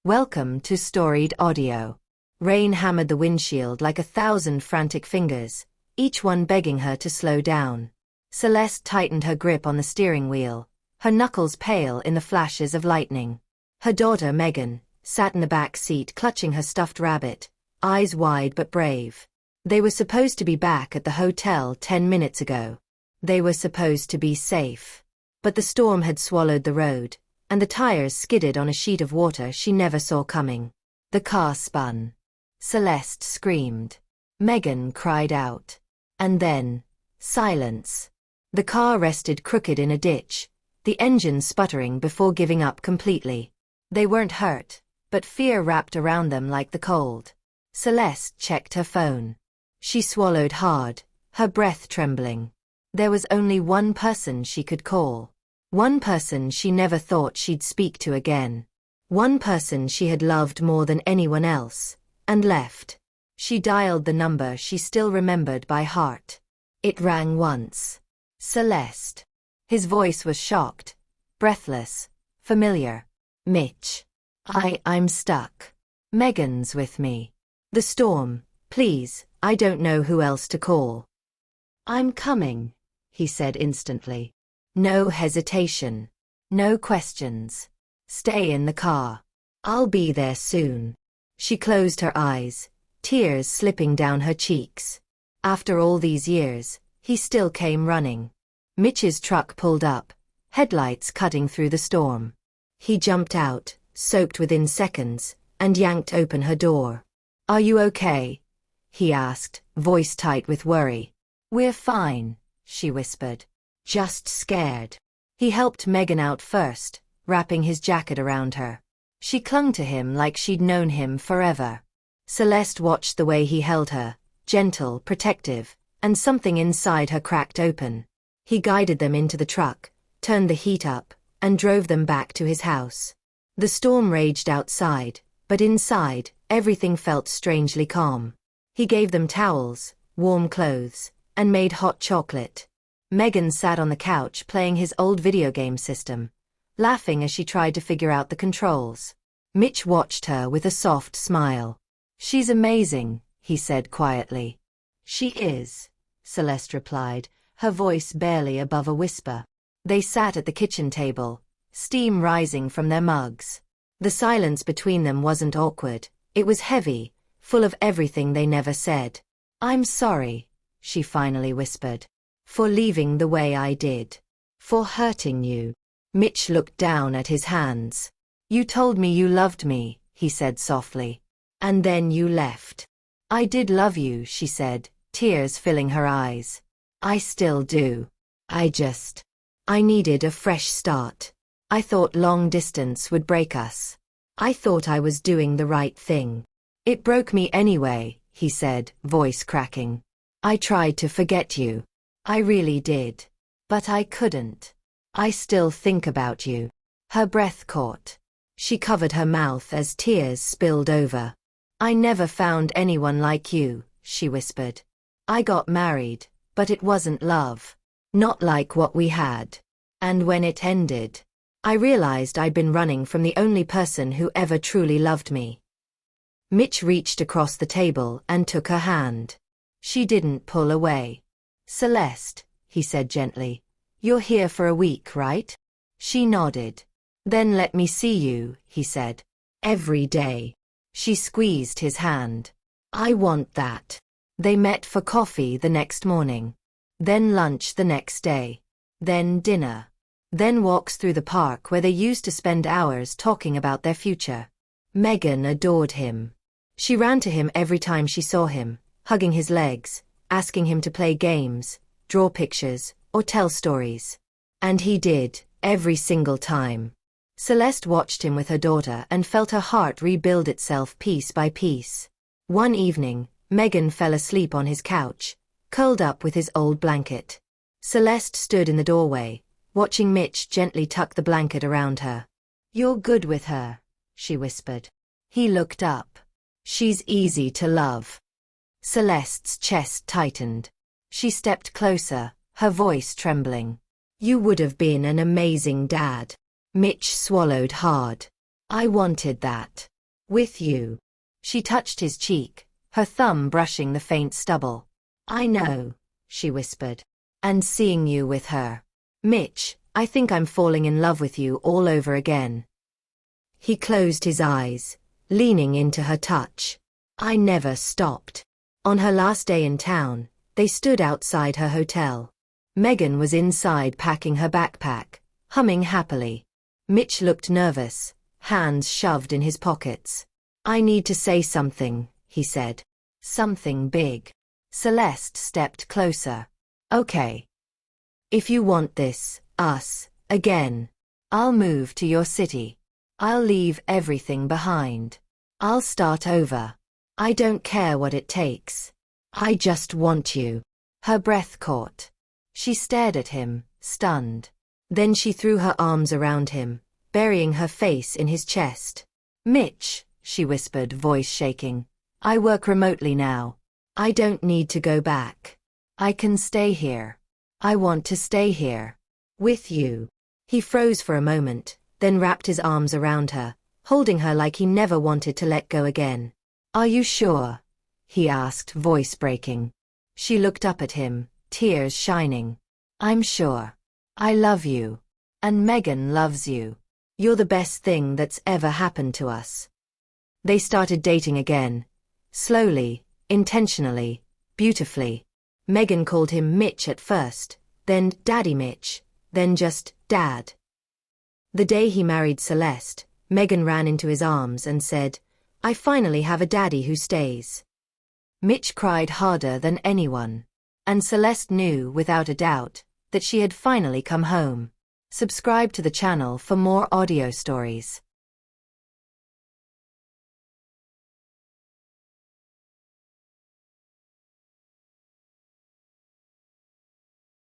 Welcome to Storied Audio. Rain hammered the windshield like 1,000 frantic fingers, each one begging her to slow down. Celeste tightened her grip on the steering wheel, her knuckles pale in the flashes of lightning. Her daughter, Megan, sat in the back seat clutching her stuffed rabbit, eyes wide but brave. They were supposed to be back at the hotel 10 minutes ago. They were supposed to be safe. But the storm had swallowed the road, and the tires skidded on a sheet of water she never saw coming. The car spun. Celeste screamed. Megan cried out. And then, silence. The car rested crooked in a ditch, the engine sputtering before giving up completely. They weren't hurt, but fear wrapped around them like the cold. Celeste checked her phone. She swallowed hard, her breath trembling. There was only one person she could call. One person she never thought she'd speak to again. One person she had loved more than anyone else, and left. She dialed the number she still remembered by heart. It rang once. Celeste. His voice was shocked, breathless, familiar. Mitch. I'm stuck. Megan's with me. The storm, please, I don't know who else to call. I'm coming, he said instantly. No hesitation. No questions. Stay in the car. I'll be there soon. She closed her eyes, tears slipping down her cheeks. After all these years, he still came running. Mitch's truck pulled up, headlights cutting through the storm. He jumped out, soaked within seconds, and yanked open her door. Are you okay? He asked, voice tight with worry. We're fine, she whispered. Just scared. He helped Megan out first, wrapping his jacket around her. She clung to him like she'd known him forever. Celeste watched the way he held her, gentle, protective, and something inside her cracked open. He guided them into the truck, turned the heat up, and drove them back to his house. The storm raged outside, but inside, everything felt strangely calm. He gave them towels, warm clothes, and made hot chocolate. Megan sat on the couch playing his old video game system, laughing as she tried to figure out the controls. Mitch watched her with a soft smile. She's amazing, he said quietly. She is, Celeste replied, her voice barely above a whisper. They sat at the kitchen table, steam rising from their mugs. The silence between them wasn't awkward, it was heavy, full of everything they never said. I'm sorry, she finally whispered. For leaving the way I did. For hurting you. Mitch looked down at his hands. You told me you loved me, he said softly. And then you left. I did love you, she said, tears filling her eyes. I still do. I needed a fresh start. I thought long distance would break us. I thought I was doing the right thing. It broke me anyway, he said, voice cracking. I tried to forget you. I really did. But I couldn't. I still think about you. Her breath caught. She covered her mouth as tears spilled over. I never found anyone like you, she whispered. I got married, but it wasn't love. Not like what we had. And when it ended, I realized I'd been running from the only person who ever truly loved me. Mitch reached across the table and took her hand. She didn't pull away. Celeste, he said gently, you're here for a week, right? She nodded. Then let me see you, he said. Every day. She squeezed his hand. I want that. They met for coffee the next morning. Then lunch the next day. Then dinner. Then walks through the park where they used to spend hours talking about their future. Megan adored him. She ran to him every time she saw him, hugging his legs, asking him to play games, draw pictures, or tell stories. And he did, every single time. Celeste watched him with her daughter and felt her heart rebuild itself piece by piece. One evening, Megan fell asleep on his couch, curled up with his old blanket. Celeste stood in the doorway, watching Mitch gently tuck the blanket around her. You're good with her, she whispered. He looked up. She's easy to love. Celeste's chest tightened. She stepped closer, her voice trembling. You would have been an amazing dad. Mitch swallowed hard. I wanted that. With you. She touched his cheek, her thumb brushing the faint stubble. I know, she whispered. And seeing you with her. Mitch, I think I'm falling in love with you all over again. He closed his eyes, leaning into her touch. I never stopped. On her last day in town, they stood outside her hotel. Megan was inside packing her backpack, humming happily. Mitch looked nervous, hands shoved in his pockets. I need to say something, he said. Something big. Celeste stepped closer. Okay. If you want this, us, again, I'll move to your city. I'll leave everything behind. I'll start over. I don't care what it takes. I just want you. Her breath caught. She stared at him, stunned. Then she threw her arms around him, burying her face in his chest. Mitch, she whispered, voice shaking. I work remotely now. I don't need to go back. I can stay here. I want to stay here. With you. He froze for a moment, then wrapped his arms around her, holding her like he never wanted to let go again. Are you sure? He asked, voice breaking. She looked up at him, tears shining. I'm sure. I love you. And Megan loves you. You're the best thing that's ever happened to us. They started dating again. Slowly, intentionally, beautifully. Megan called him Mitch at first, then Daddy Mitch, then just Dad. The day he married Celeste, Megan ran into his arms and said, I finally have a daddy who stays. Mitch cried harder than anyone. And Celeste knew, without a doubt, that she had finally come home. Subscribe to the channel for more audio stories.